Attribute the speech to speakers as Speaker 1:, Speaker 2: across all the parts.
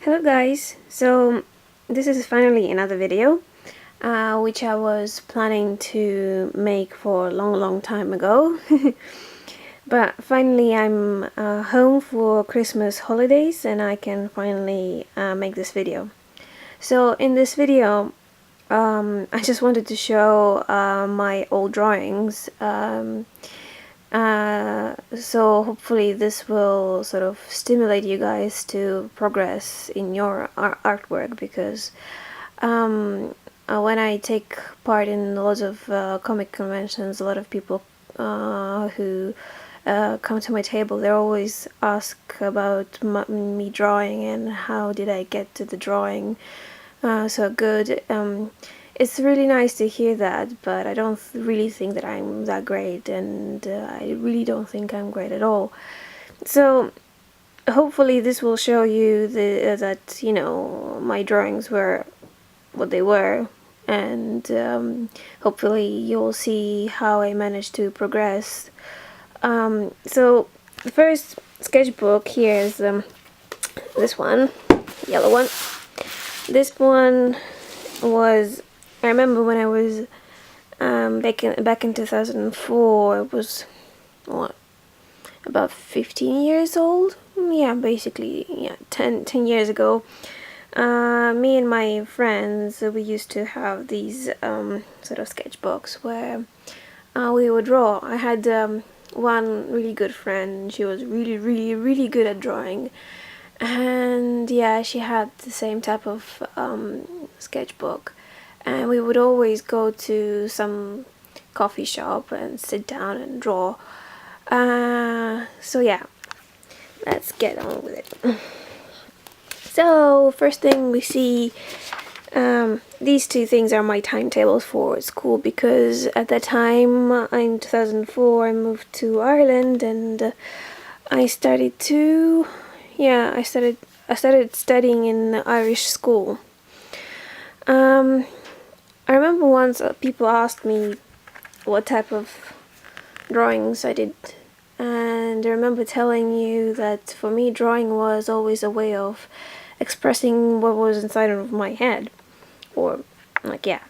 Speaker 1: Hello guys, so this is finally another video which I was planning to make for a long time ago but finally I'm home for Christmas holidays and I can finally make this video. So in this video I just wanted to show my old drawings, so hopefully this will sort of stimulate you guys to progress in your artwork, because when I take part in lots of comic conventions, a lot of people who come to my table, they always ask about me drawing and how did I get to the drawing so good. It's really nice to hear that, but I don't really think that I'm that great, and I really don't think I'm great at all. So hopefully this will show you that, you know, my drawings were what they were, and hopefully you'll see how I managed to progress. So the first sketchbook here is this one, yellow one. This one was, I remember when I was back in 2004, it was what, about 15 years old. Yeah, basically, yeah, 10 years ago. Me and my friends, we used to have these sort of sketchbooks where we would draw. I had one really good friend. She was really good at drawing, and yeah, she had the same type of sketchbook, and we would always go to some coffee shop and sit down and draw. So yeah, let's get on with it. So first thing we see, these two things are my timetables for school, because at that time in 2004 I moved to Ireland, and I started to, yeah, I started studying in Irish school. I remember once people asked me what type of drawings I did, and I remember telling you that for me drawing was always a way of expressing what was inside of my head, or like, yeah.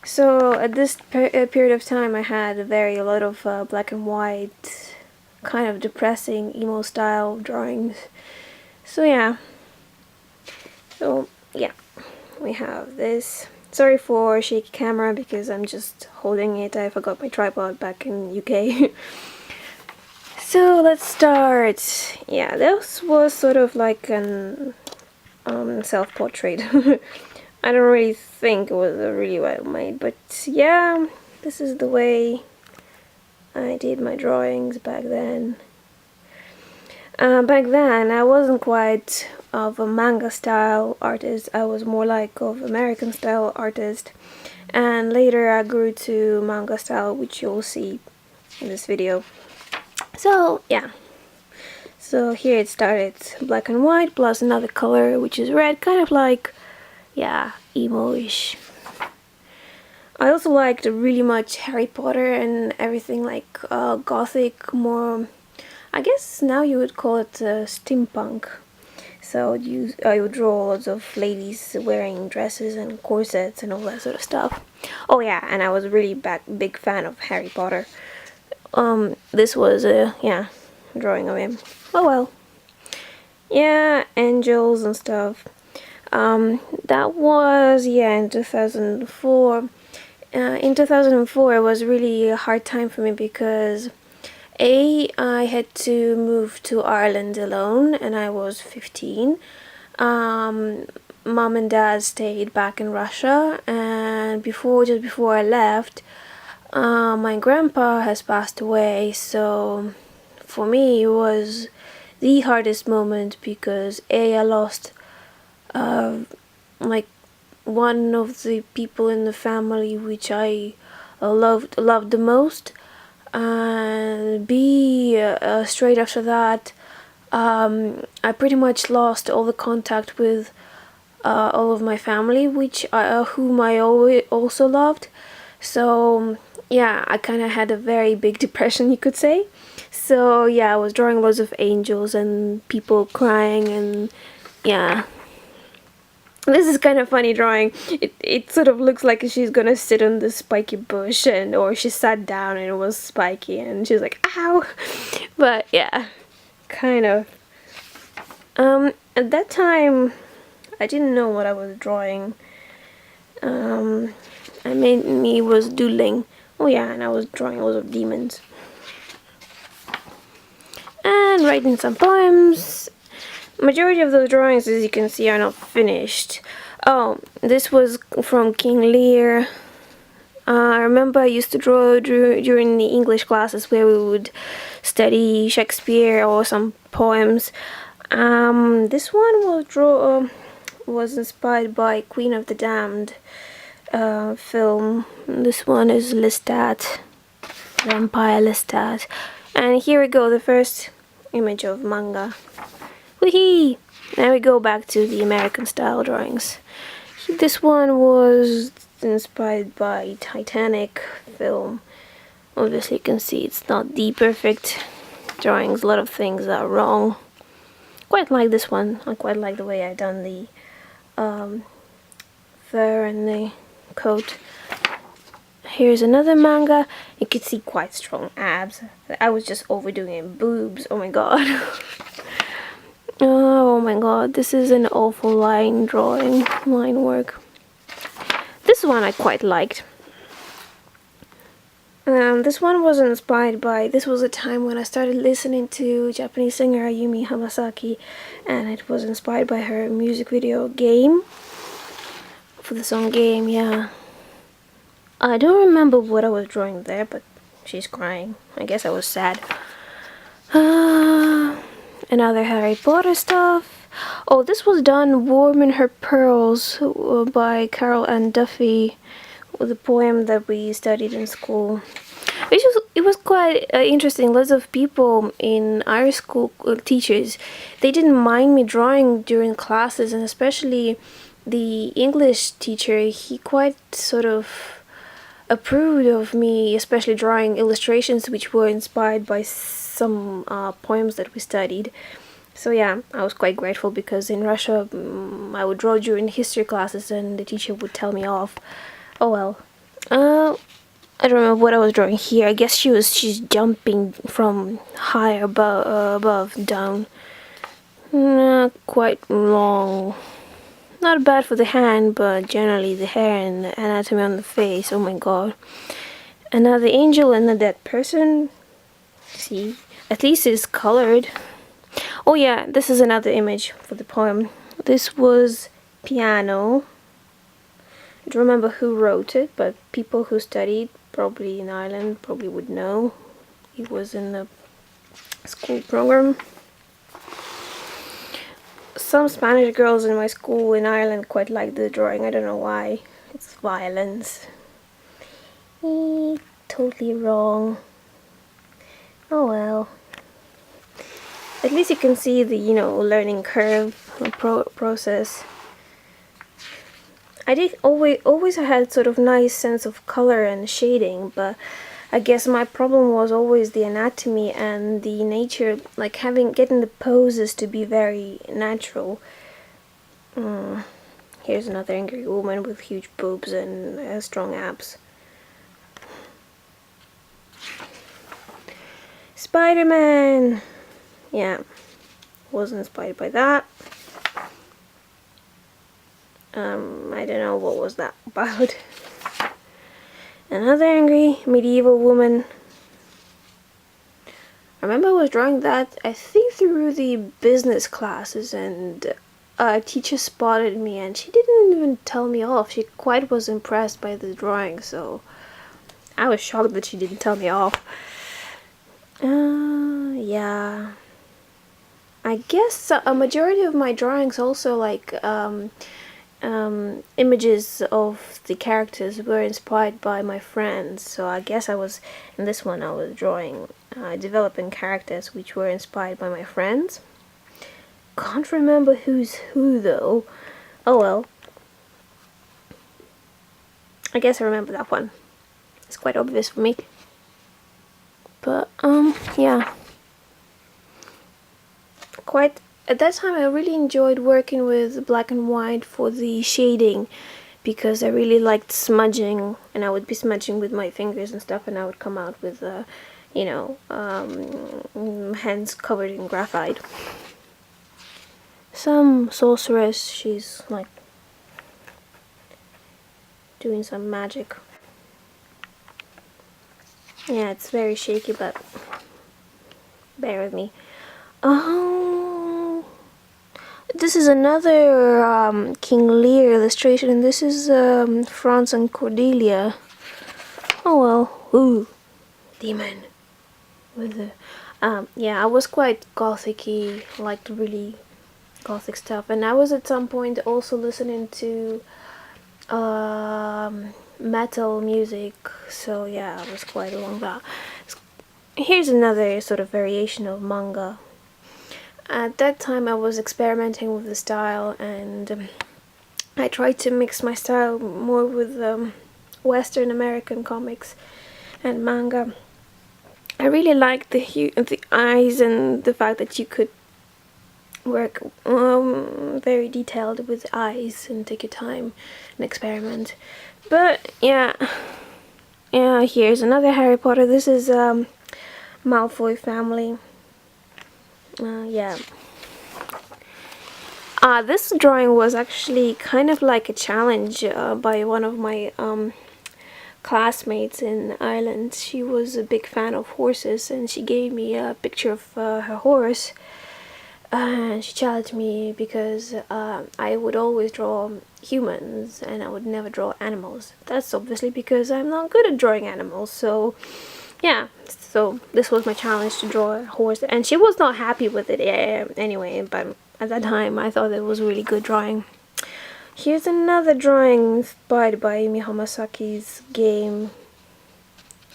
Speaker 1: So at this period of time I had a lot of black and white, kind of depressing emo style drawings. So yeah, we have this. Sorry for shaky camera because I'm just holding it. I forgot my tripod back in UK. So let's start. Yeah, this was sort of like an self-portrait. I don't really think it was really well made, but yeah, this is the way I did my drawings back then. Back then I wasn't quite of a manga style artist, I was more like of American style artist, and later I grew to manga style, which you'll see in this video. So yeah, so here it started black and white plus another color which is red, kind of like, yeah, emo-ish. I also liked really much Harry Potter and everything like gothic, more, I guess now you would call it steampunk. So I would draw lots of ladies wearing dresses and corsets and all that sort of stuff. Oh yeah, and I was really big fan of Harry Potter. This was a, yeah, drawing of him. Oh well. Yeah, angels and stuff. That was, yeah, in 2004. In 2004 it was really a hard time for me because I had to move to Ireland alone and I was 15. Mom and dad stayed back in Russia, and just before I left, my grandpa has passed away, so for me it was the hardest moment because I lost like one of the people in the family which I loved the most, and straight after that I pretty much lost all the contact with all of my family, which whom I always also loved. So yeah, I kind of had a very big depression, you could say. So yeah, I was drawing lots of angels and people crying, and yeah, This is kind of funny drawing. It sort of looks like she's gonna sit on this spiky bush, and or she sat down and it was spiky and she's like, ow. But yeah, kind of. At that time I didn't know what I was drawing. I mainly was doodling. Oh yeah, and I was drawing lots of demons and writing some poems. Majority of those drawings, as you can see, are not finished. Oh, this was from King Lear. I remember I used to draw during the English classes where we would study Shakespeare or some poems. This one was inspired by Queen of the Damned film. This one is Lestat, Vampire Lestat. And here we go, the first image of manga. Whee! Now we go back to the American style drawings. This one was inspired by Titanic film. Obviously you can see it's not the perfect drawings, a lot of things are wrong. Quite like this one. I quite like the way I done the fur and the coat. Here's another manga. You could see quite strong abs. I was just overdoing it. Boobs, oh my god. Oh my god, this is an awful line drawing, line work. This one I quite liked. This one was inspired by, this was a time when I started listening to Japanese singer Ayumi Hamasaki, and it was inspired by her music video Game, for the song Game, yeah. I don't remember what I was drawing there, but she's crying. I guess I was sad. Another Harry Potter stuff. Oh, this was done Warm in Her Pearls by Carol Ann Duffy, with a poem that we studied in school. It was quite interesting. Lots of people in our school, teachers, they didn't mind me drawing during classes, and especially the English teacher, he quite sort of approved of me, especially drawing illustrations which were inspired by some poems that we studied. So yeah, I was quite grateful, because in Russia I would draw during history classes and the teacher would tell me off. Oh well. I don't remember what I was drawing here. I guess she's jumping from high above down. Not quite long. Not bad for the hand, but generally the hair and the anatomy on the face. Oh my god. Another angel and a dead person. See, at least it's colored. Oh yeah, this is another image for the poem. This was Piano. I don't remember who wrote it, but people who studied probably in Ireland probably would know. It was in the school program. Some Spanish girls in my school in Ireland quite like the drawing. I don't know why. It's violence. Totally wrong. Oh well. At least you can see the, learning curve process. I did always had sort of nice sense of color and shading, but I guess my problem was always the anatomy and the nature, like getting the poses to be very natural. Here's another angry woman with huge boobs and strong abs. Spider-Man! Yeah, was inspired by that. I don't know what was that about. Another angry medieval woman. I remember I was drawing that, I think, through the business classes, and a teacher spotted me and she didn't even tell me off. She quite was impressed by the drawing, so I was shocked that she didn't tell me off. Yeah. I guess a majority of my drawings also, like, images of the characters were inspired by my friends. So I guess in this one I was drawing, developing characters which were inspired by my friends. Can't remember who's who though. Oh well. I guess I remember that one. It's quite obvious for me. But, yeah. Quite at that time I really enjoyed working with black and white for the shading, because I really liked smudging, and I would be smudging with my fingers and stuff, and I would come out with hands covered in graphite. Some sorceress, she's like doing some magic. Yeah, it's very shaky, but bear with me. Oh, this is another King Lear illustration, and this is Franz and Cordelia. Oh well, ooh, demon. With the, yeah, I was quite gothic-y, liked really gothic stuff, and I was at some point also listening to metal music, so yeah, I was quite along that. Here's another sort of variation of manga. At that time I was experimenting with the style, and I tried to mix my style more with Western American comics and manga. I really liked the eyes and the fact that you could work very detailed with eyes and take your time and experiment. But yeah, here's another Harry Potter. This is Malfoy family. Yeah. This drawing was actually kind of like a challenge by one of my classmates in Ireland. She was a big fan of horses, and she gave me a picture of her horse. She challenged me because I would always draw humans and I would never draw animals. That's obviously because I'm not good at drawing animals, so yeah, so this was my challenge, to draw a horse, and she was not happy with it anyway, but at that time I thought it was really good drawing. Here's another drawing inspired by Amy Hamasaki's game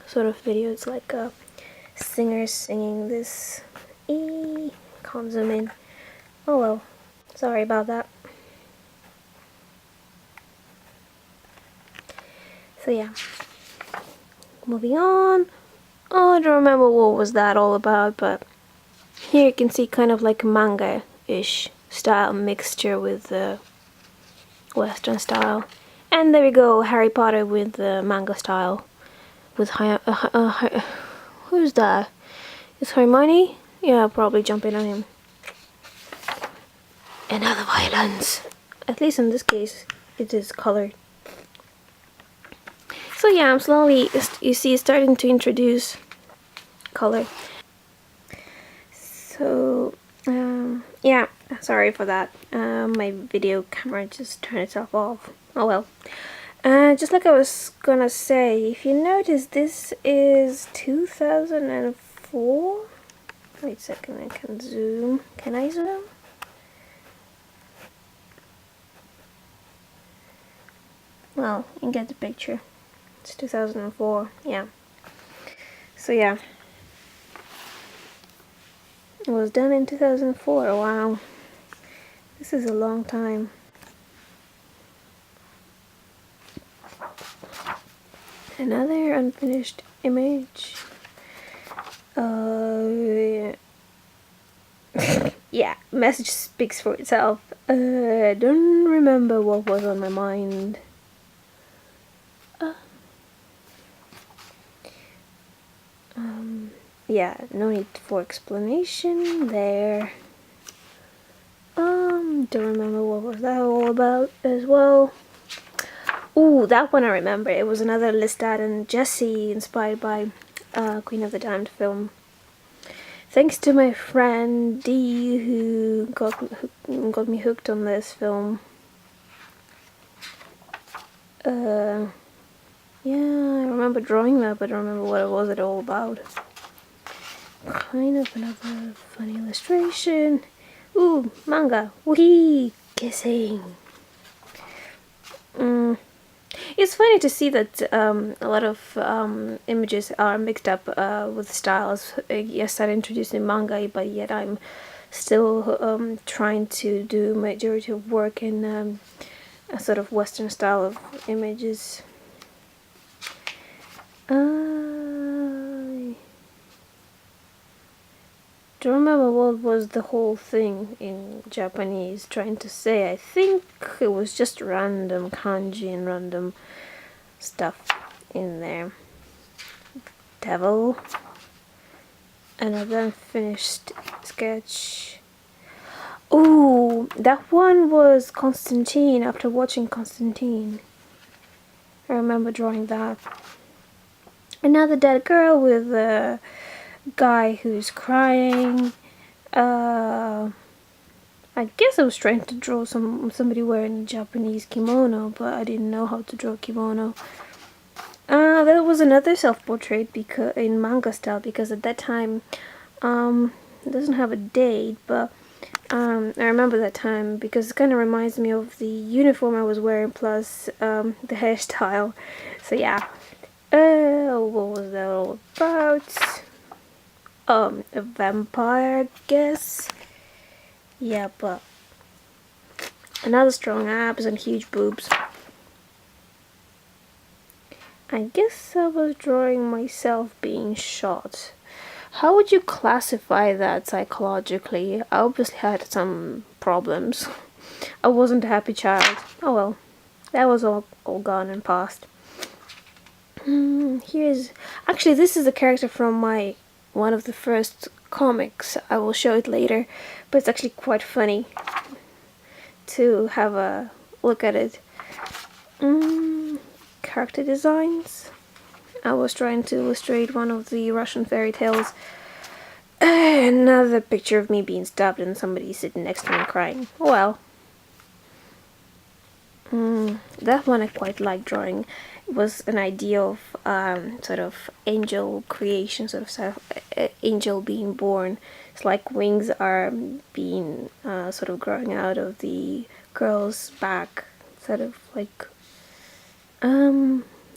Speaker 1: sort of video. It's like a singer singing this. Can't zoom in. Oh well, sorry about that. So yeah, moving on. Oh, I don't remember what was that all about, but here you can see kind of like a manga-ish style mixture with the Western style. And there we go, Harry Potter with the manga style. With who's that? Is Hermione? Yeah, I'll probably jump in on him. Another violence. At least in this case, it is colored. So yeah, I'm slowly, you see, starting to introduce color. So yeah, sorry for that. My video camera just turned itself off. Oh well. Just like I was gonna say, if you notice, this is 2004. Wait a second, I can zoom. Can I zoom? Well, you get the picture. It's 2004, yeah. So yeah. It was done in 2004, wow. This is a long time. Another unfinished image. Yeah, message speaks for itself. I don't remember what was on my mind. Yeah, no need for explanation there. Don't remember what was that all about as well. Ooh, that one I remember. It was another Lestat and Jesse inspired by Queen of the Damned film. Thanks to my friend Dee, who got me hooked on this film. Yeah, I remember drawing that, but I don't remember what it was at all about. Kind of another funny illustration. Ooh, manga. Wee, kissing. It's funny to see that a lot of images are mixed up with styles. Yes, I introduced in manga, but yet I'm still trying to do majority of work in a sort of Western style of images. Don't remember remember what was the whole thing in Japanese trying to say. I think it was just random kanji and random stuff in there. Devil. And I then finished sketch. Oh, that one was Constantine. After watching Constantine, I remember drawing that. Another dead girl with a guy who's crying. I guess I was trying to draw somebody wearing a Japanese kimono, but I didn't know how to draw kimono. There was another self-portrait because in manga style, because at that time, it doesn't have a date, but I remember that time because it kind of reminds me of the uniform I was wearing plus the hairstyle. So yeah. What was that all about? A vampire, I guess. Yeah, but another strong abs and huge boobs. I guess I was drawing myself being shot. How would you classify that psychologically? I obviously had some problems. I wasn't a happy child. Oh well, that was all gone and past. Here's... Actually, this is a character from one of the first comics. I will show it later, but it's actually quite funny to have a look at it. Character designs. I was trying to illustrate one of the Russian fairy tales. Another picture of me being stabbed and somebody sitting next to me crying. Well, that one I quite like drawing. It was an idea of sort of angel creation, sort of angel being born. It's like wings are being sort of growing out of the girl's back, sort of like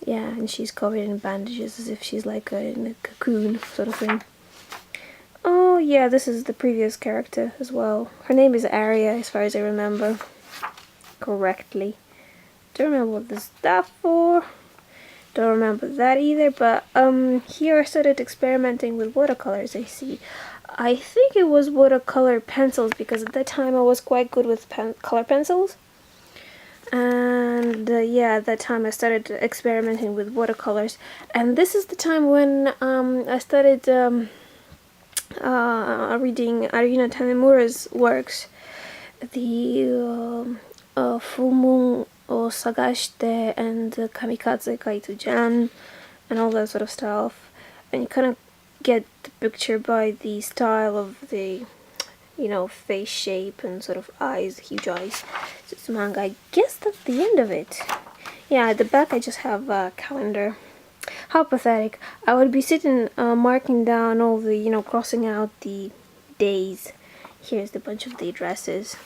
Speaker 1: yeah, and she's covered in bandages as if she's like in a cocoon sort of thing. Oh yeah, this is the previous character as well. Her name is Arya, as far as I remember correctly. Don't remember what this is that for. Don't remember that either, but here I started experimenting with watercolors, I see. I think it was watercolor pencils, because at that time I was quite good with color pencils. And yeah, at that time I started experimenting with watercolors. And this is the time when I started reading Arina Tanemura's works. The Full Moon o Sagashite and Kamikaze Kaito-jan and all that sort of stuff. And you kind of get the picture by the style of the, you know, face shape and sort of eyes, huge eyes. So it's manga. I guess that's the end of it. Yeah, at the back I just have a calendar. How pathetic. I would be sitting marking down all the, you know, crossing out the days. Here's the bunch of the addresses.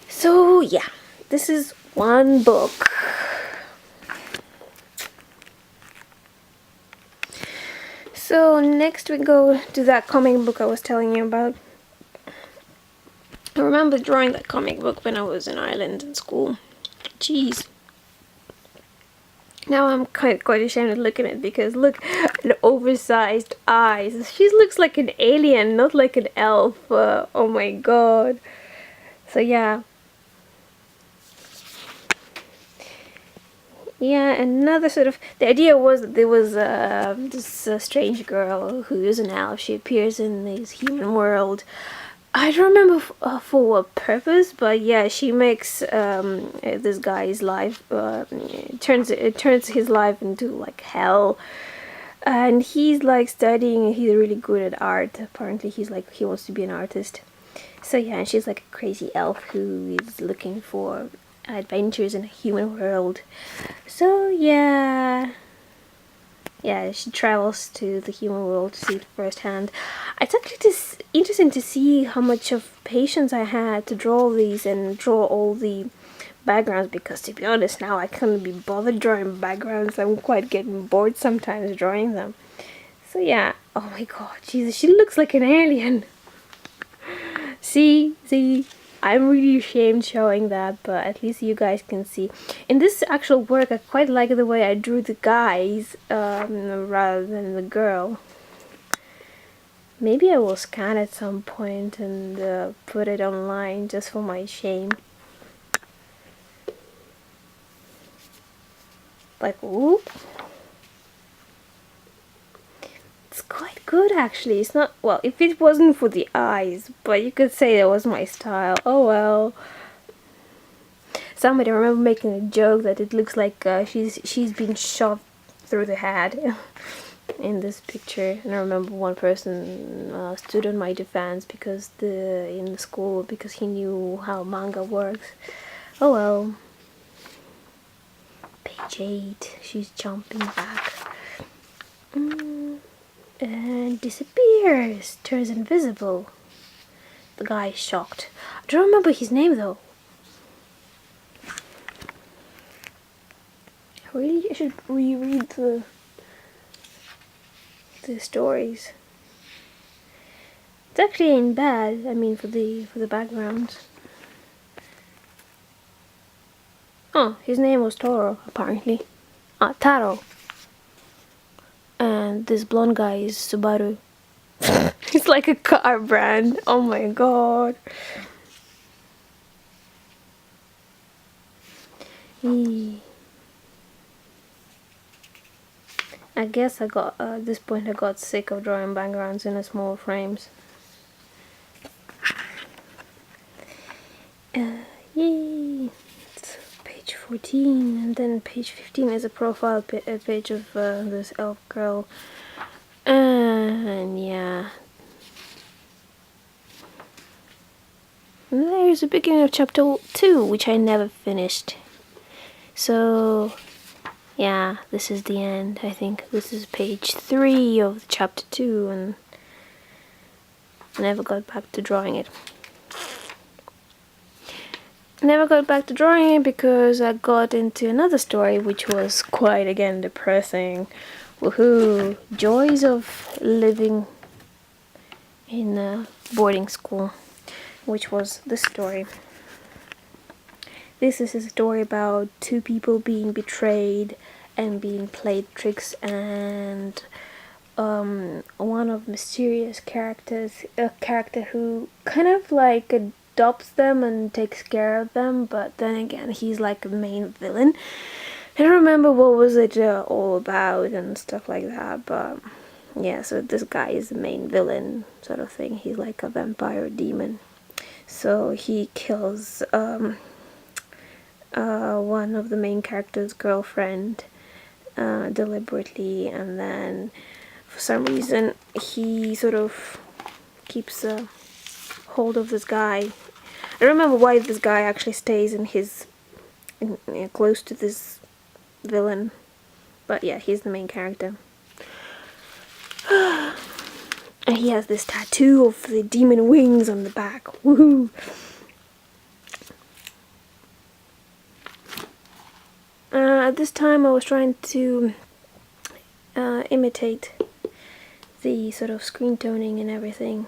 Speaker 1: So yeah, this is one book. So next we go to that comic book I was telling you about. I remember drawing that comic book when I was in Ireland in school. Jeez. Now I'm quite ashamed of looking at it, because look at the oversized eyes. She looks like an alien, not like an elf. Oh my god. So yeah. Yeah, another sort of... The idea was that there was this strange girl who is an elf. She appears in this human world. I don't remember for what purpose, but yeah, she makes this guy's life... it turns his life into like hell. And he's like studying, he's really good at art. Apparently he wants to be an artist. So yeah, and she's like a crazy elf who is looking for adventures in a human world. So yeah, she travels to the human world to see it firsthand. It's actually just interesting to see how much of patience I had to draw these and draw all the backgrounds, because to be honest now I couldn't be bothered drawing backgrounds. I'm quite getting bored sometimes drawing them. So yeah, oh my god, Jesus, she looks like an alien. See, I'm really ashamed showing that, but at least you guys can see. In this actual work, I quite like the way I drew the guys rather than the girl. Maybe I will scan at some point and put it online just for my shame. Like, whoop. It's quite good actually. It's not, well, if it wasn't for the eyes, but you could say that was my style. Oh well. Somebody, I remember making a joke that it looks like she's been shot through the head in this picture. And I remember one person stood on my defense because in the school because he knew how manga works. Oh well. Page 8. She's jumping back. And disappears. Turns invisible. The guy is shocked. I don't remember his name though. Really, I should reread the stories. It actually ain't bad. I mean, for the background. Oh, his name was Toro apparently. Taro. And this blonde guy is Subaru. It's like a car brand. Oh my god. I guess I got at this point I got sick of drawing backgrounds in small frames. Yay! It's page 14, and then page 15 is a profile page of this elf girl. And yeah. And there's the beginning of chapter 2, which I never finished. So yeah, this is the end. I think this is page 3 of chapter 2, and I never got back to drawing it. Never got back to drawing it because I got into another story which was quite again depressing. Woohoo! Joys of living in a boarding school, which was this story. This is a story about two people being betrayed and being played tricks, and one of mysterious characters, a character who kind of like adopts them and takes care of them, but then again he's like a main villain. I don't remember what was it all about and stuff like that, but yeah, so this guy is the main villain sort of thing. He's like a vampire demon, so he kills one of the main character's girlfriend deliberately, and then for some reason he sort of keeps a hold of this guy. I don't remember why this guy actually stays close to this villain, but yeah, he's the main character. And he has this tattoo of the demon wings on the back. Woohoo! At this time I was trying to imitate the sort of screen toning and everything,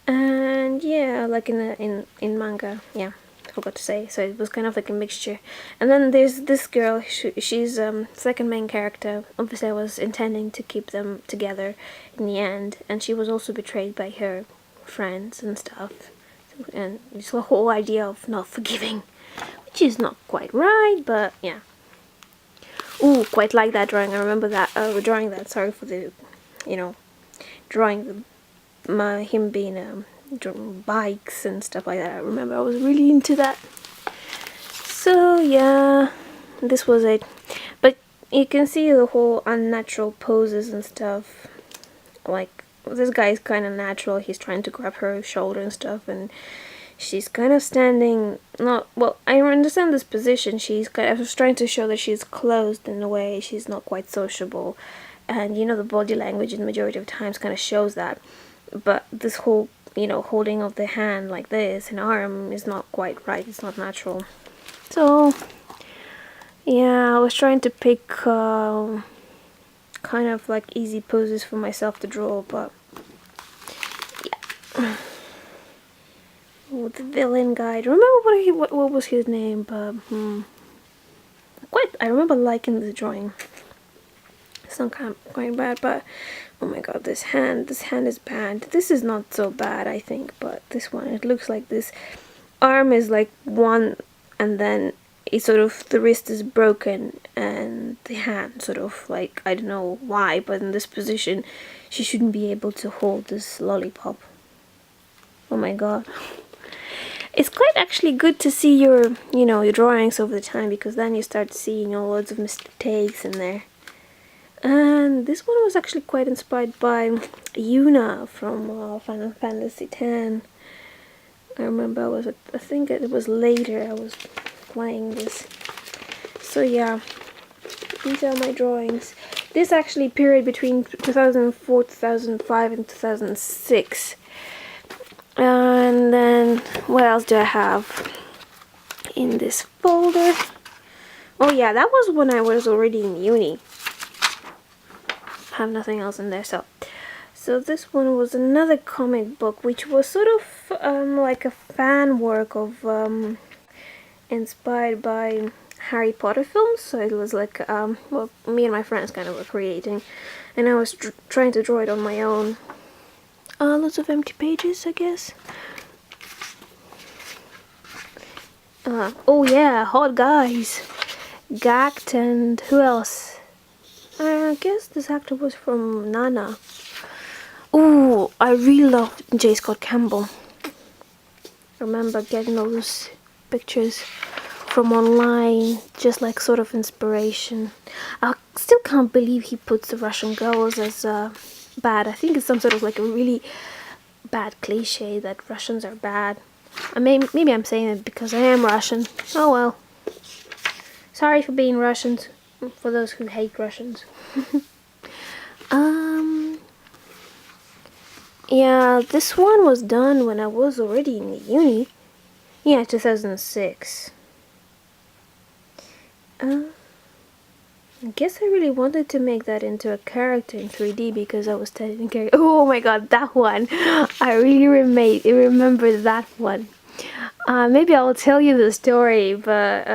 Speaker 1: and yeah, like in manga, yeah, I forgot to say, so it was kind of like a mixture. And then there's this girl, she's second main character. Obviously I was intending to keep them together in the end, and she was also betrayed by her friends and stuff, and it's the whole idea of not forgiving, which is not quite right, but yeah. Ooh, quite like that drawing. I remember that drawing that. Sorry for the, drawing him being drawing bikes and stuff like that. I remember I was really into that. So yeah, this was it. But you can see the whole unnatural poses and stuff. Like this guy is kind of natural. He's trying to grab her shoulder and stuff, and she's kind of standing, not, well, I understand this position, she's kind of trying to show that she's closed in a way, she's not quite sociable, and the body language in the majority of times kind of shows that, but this whole, holding of the hand like this, an arm, is not quite right, it's not natural. So, yeah, I was trying to pick kind of like easy poses for myself to draw, but yeah. Oh, the villain guy. I don't remember what was his name, but I remember liking the drawing. It's not quite bad, but oh my god, this hand is bad. This is not so bad, I think, but this one, it looks like this arm is like one, and then it sort of, the wrist is broken, and the hand sort of like, I don't know why, but in this position she shouldn't be able to hold this lollipop. Oh my god. It's quite actually good to see your, you know, your drawings over the time, because then you start seeing all loads of mistakes in there. And this one was actually quite inspired by Yuna from Final Fantasy X. I remember I think it was later I was playing this. So yeah, these are my drawings. This actually period between 2004, 2005 and 2006. And then what else do I have in this folder? Oh yeah, that was when I was already in uni. I have nothing else in there. So this one was another comic book, which was sort of like a fan work of inspired by Harry Potter films. So it was like well, me and my friends kind of were creating, and I was trying to draw it on my own. Lots of empty pages, I guess. Oh yeah, Hot Guys, Gact, and who else? I guess this actor was from Nana. Ooh, I really love J. Scott Campbell. I remember getting those pictures from online, just like sort of inspiration. I still can't believe he puts the Russian girls as bad. I think it's some sort of like a really bad cliche that Russians are bad. I mean, maybe I'm saying it because I am Russian. Oh well. Sorry for being Russians, for those who hate Russians. Yeah, this one was done when I was already in the uni. Yeah, 2006. I guess I really wanted to make that into a character in 3D because I was studying character. Oh my god, that one! I really remember that one. Maybe I'll tell you the story, but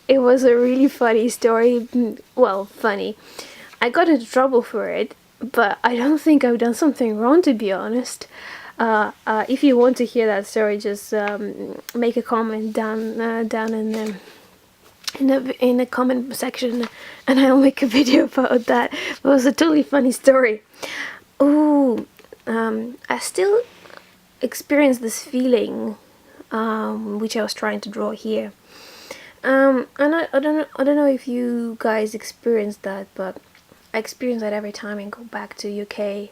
Speaker 1: it was a really funny story. Well, funny. I got into trouble for it, but I don't think I've done something wrong, to be honest. If you want to hear that story, just make a comment down in the comment section, and I'll make a video about that. It was a totally funny story. Oh, I still experience this feeling, which I was trying to draw here. And I don't know if you guys experience that, but I experience that every time I go back to UK.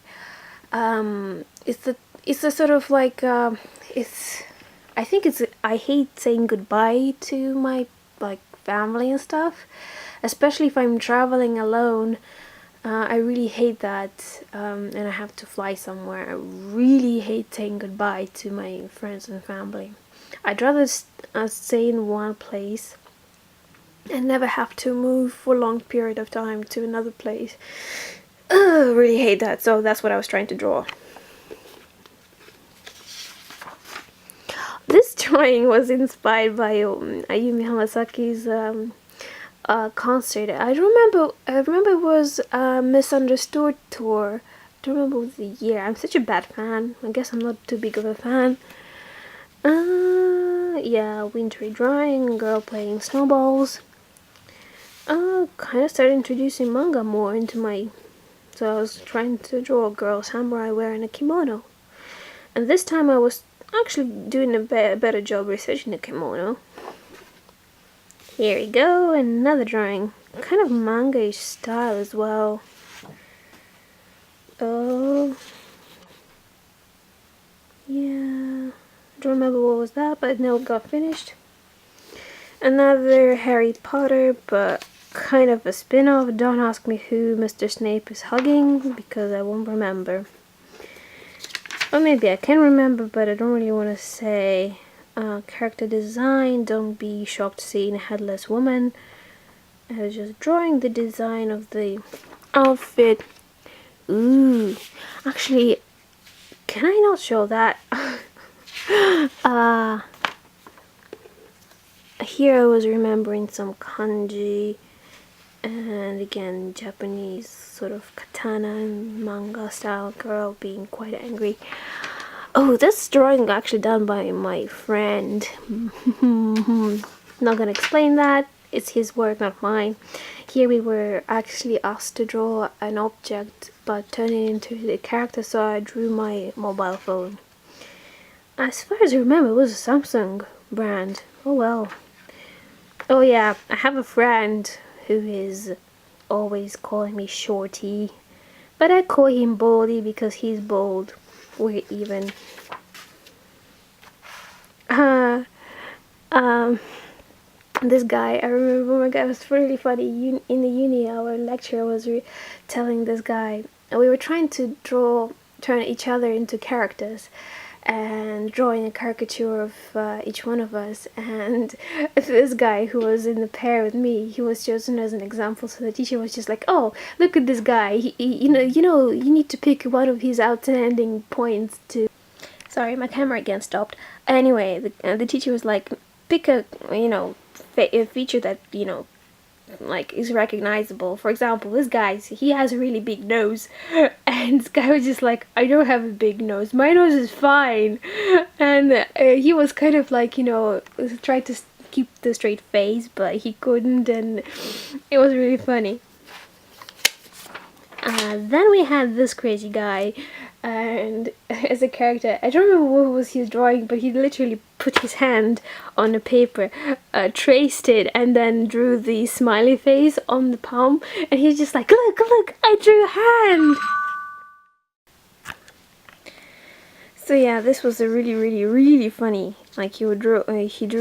Speaker 1: It's a sort of like I hate saying goodbye to my like family and stuff, especially if I'm traveling alone. I really hate that, and I have to fly somewhere. I really hate saying goodbye to my friends and family. I'd rather stay in one place and never have to move for a long period of time to another place. Ugh, really hate that, so that's what I was trying to draw. This drawing was inspired by Ayumi Hamasaki's concert. I remember it was a Misunderstood tour. I don't remember the year. I'm such a bad fan. I guess I'm not too big of a fan. Yeah, wintry drawing, girl playing snowballs. Kind of started introducing manga more into my... So I was trying to draw a girl samurai wearing a kimono. And this time I was actually doing a better job researching the kimono. Here we go, another drawing. Kind of manga-ish style as well. Oh, yeah. I don't remember what was that, but no, it got finished. Another Harry Potter, but kind of a spin-off. Don't ask me who Mr. Snape is hugging, because I won't remember. Or maybe I can remember, but I don't really want to say. Character design, don't be shocked seeing a headless woman. I was just drawing the design of the outfit. Ooh, actually, can I not show that? Here I was remembering some kanji, and again Japanese sort of katana and manga style girl being quite angry. Oh, this drawing actually done by my friend. Not gonna explain that, it's his work, not mine. Here we were actually asked to draw an object but turn it into the character, so I drew my mobile phone. As far as I remember, it was a Samsung brand. Oh well. Oh yeah, I have a friend who is always calling me Shorty, but I call him Baldy because he's bald. We're even. This guy, I remember, oh my god, it was really funny. In the uni, our lecturer was telling this guy, we were trying to turn each other into characters and drawing a caricature of each one of us, and this guy who was in the pair with me, he was chosen as an example, so the teacher was just like, oh, look at this guy, you need to pick one of his outstanding points to... Sorry, my camera again stopped. Anyway, the teacher was like, pick a feature that like is recognizable. For example, this guy, he has a really big nose, and this guy was just like, I don't have a big nose, my nose is fine. And he was kind of like, tried to keep the straight face, but he couldn't, and it was really funny. Then we had this crazy guy, and as a character, I don't remember what was he drawing, but he literally put his hand on a paper, traced it, and then drew the smiley face on the palm, and he's just like, look, I drew a hand! So yeah, this was a really funny, like he drew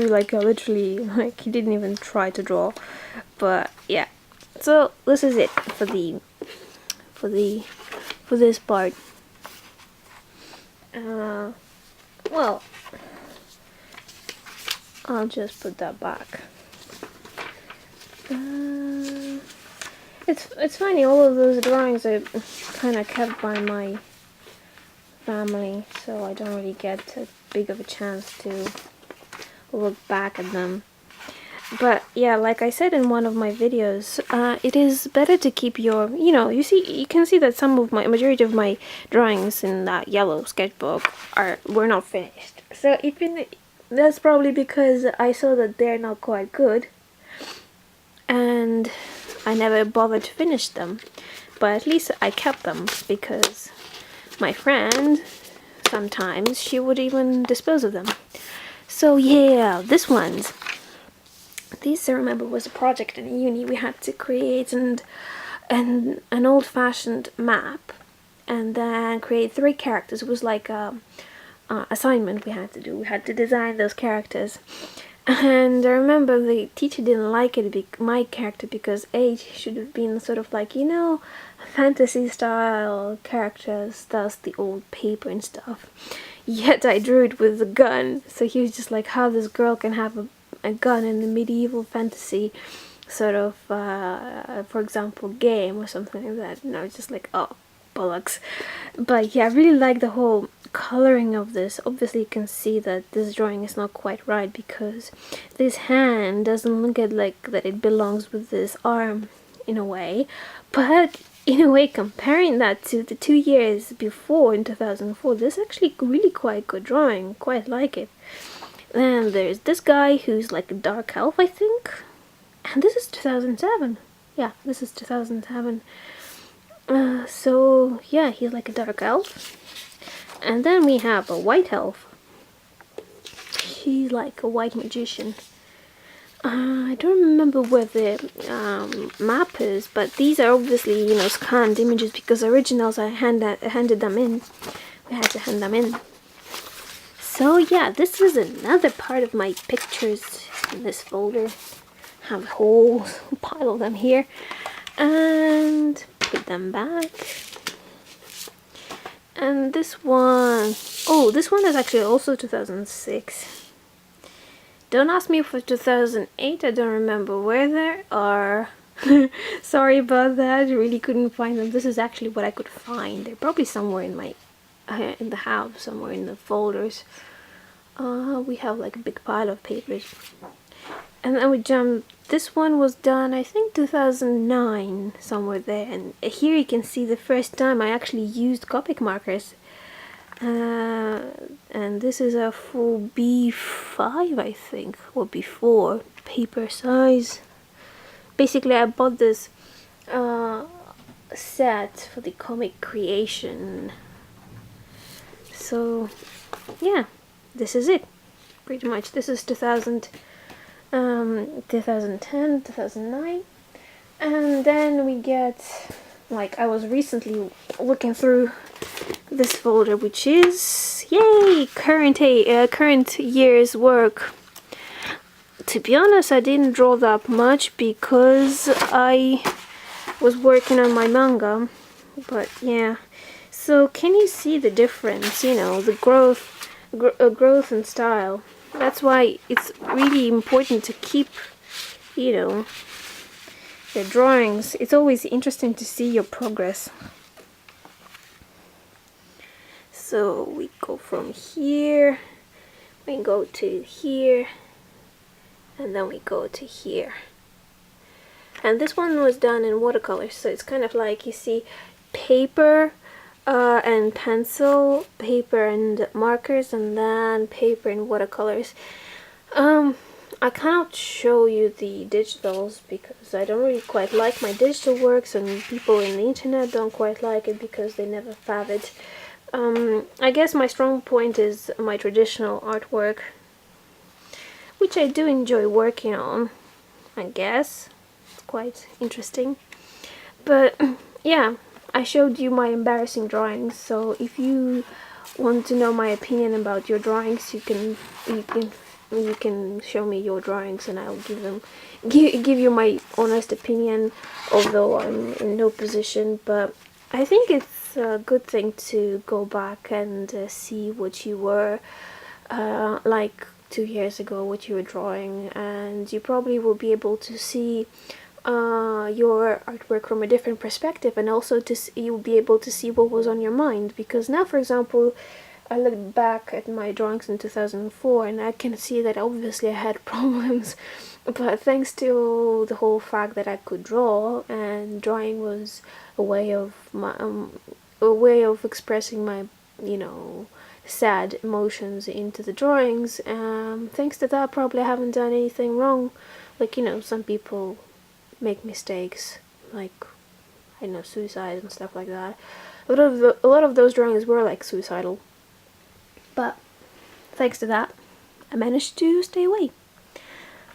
Speaker 1: like literally, like he didn't even try to draw, but yeah. So this is it for this part. Well, I'll just put that back. It's funny, all of those drawings are kind of kept by my family, so I don't really get a big of a chance to look back at them. But yeah, like I said in one of my videos, it is better to keep your, you can see that majority of my drawings in that yellow sketchbook were not finished. So that's probably because I saw that they're not quite good, and I never bothered to finish them. But at least I kept them, because my friend, sometimes she would even dispose of them. So yeah, these, I remember, was a project in uni. We had to create an old-fashioned map, and then create 3 characters. It was like a assignment we had to do. We had to design those characters, and I remember the teacher didn't like my character, because he should have been sort of like, fantasy style characters, thus the old paper and stuff. Yet I drew it with a gun, so he was just like, how this girl can have a gun in the medieval fantasy sort of, for example, game or something like that. And I was just like, oh, bollocks. But yeah, I really like the whole coloring of this. Obviously you can see that this drawing is not quite right, because this hand doesn't look like that it belongs with this arm in a way, but in a way, comparing that to the 2 years before in 2004, this is actually really quite good drawing. Quite like it. And there's this guy who's like a dark elf, I think, and this is 2007. Yeah, this is 2007. So yeah, he's like a dark elf. And then we have a white elf. He's like a white magician. I don't remember where the map is, but these are obviously, scanned images, because originals I handed them in. We had to hand them in. So yeah, this is another part of my pictures in this folder. I have a whole pile of them here. And put them back. And this one, this one is actually also 2006. Don't ask me for 2008, I don't remember where they are. Sorry about that, really couldn't find them. This is actually what I could find. They're probably somewhere in my in the house, somewhere in the folders. We have like a big pile of papers. And then we jump. This one was done, I think, 2009, somewhere there. And here you can see the first time I actually used Copic markers. And this is a full B5, I think, or B4 paper size. Basically, I bought this set for the comic creation. So, yeah, this is it. Pretty much, this is 2010, 2009. And then we get, like, I was recently looking through this folder, which is, yay, current year's work. To be honest, I didn't draw that much because I was working on my manga, but yeah. So can you see the difference, you know, the growth and style? That's why it's really important to keep, you know, your drawings. It's always interesting to see your progress. So we go from here, we go to here, and then we go to here. And this one was done in watercolors, so it's kind of like, you see, paper and pencil, paper and markers, and then paper and watercolors. I cannot show you the digitals because I don't really quite like my digital works, and people in the internet don't quite like it because they never have it. I guess my strong point is my traditional artwork, which I do enjoy working on, I guess. It's quite interesting. But yeah, I showed you my embarrassing drawings, so if you want to know my opinion about your drawings, you can show me your drawings and I'll give you my honest opinion, although I'm in no position. But I think it's a good thing to go back and see what you were like 2 years ago, what you were drawing, and you probably will be able to see your artwork from a different perspective, and also you'll be able to see what was on your mind. Because now, for example, I look back at my drawings in 2004 and I can see that obviously I had problems, but thanks to the whole fact that I could draw, and drawing was a way of expressing my, you know, sad emotions into the drawings. Thanks to that, probably I haven't done anything wrong. Like, you know, some people make mistakes, like, I know, suicide and stuff like that. A lot of those drawings were like suicidal, but thanks to that, I managed to stay away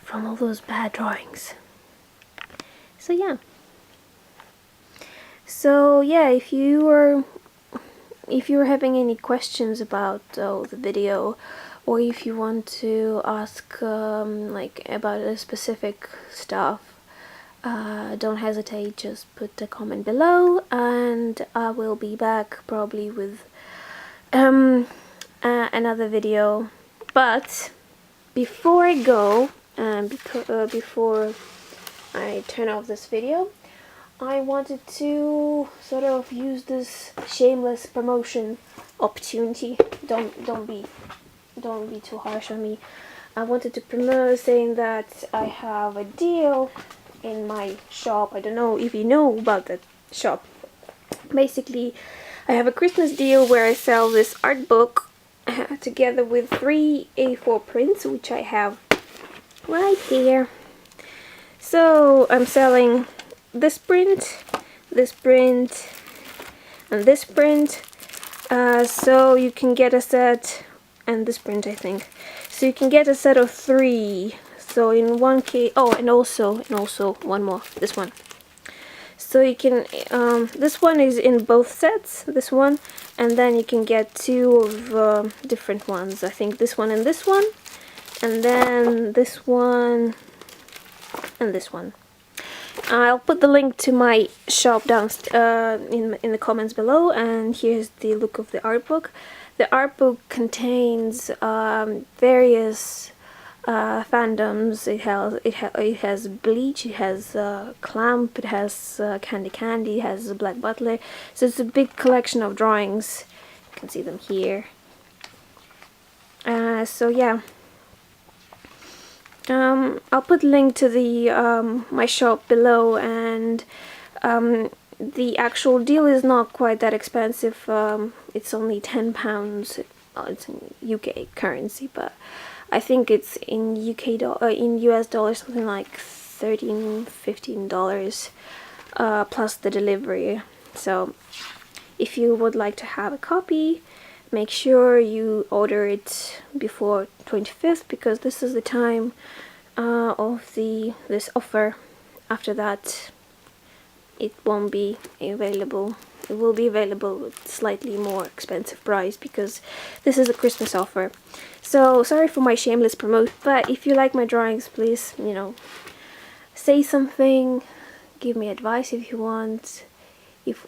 Speaker 1: from all those bad drawings. So yeah. If you were having any questions about the video, or if you want to ask like about a specific stuff, don't hesitate, just put a comment below, and I will be back probably with another video. But before I go, before I turn off this video, I wanted to sort of use this shameless promotion opportunity. Don't be too harsh on me. I wanted to promote, saying that I have a deal in my shop. I don't know if you know about that shop. Basically, I have a Christmas deal where I sell this art book together with 3 A4 prints, which I have right here. So I'm selling this print, and this print. So you can get a set, and this print, I think. So you can get a set of 3. So in one case, oh, and also one more, this one. So you can, this one is in both sets, this one, and then you can get 2 of different ones. I think this one, and then this one, and this one. I'll put the link to my shop down in the comments below, and here's the look of the art book. The art book contains various fandoms. It has Bleach, it has Clamp, it has Candy, it has Black Butler. So it's a big collection of drawings. You can see them here. So yeah. I'll put link to the my shop below, and the actual deal is not quite that expensive. It's only £10. It's in UK currency, but I think it's in in US dollars something like $13-15 plus the delivery. So if you would like to have a copy, make sure you order it before 25th, because this is the time of this offer. After that, it won't be available. It will be available with slightly more expensive price, because this is a Christmas offer. So sorry for my shameless promote, but if you like my drawings, please, say something, give me advice if you want,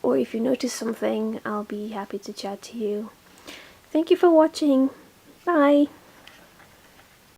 Speaker 1: or if you notice something, I'll be happy to chat to you. Thank you for watching. Bye.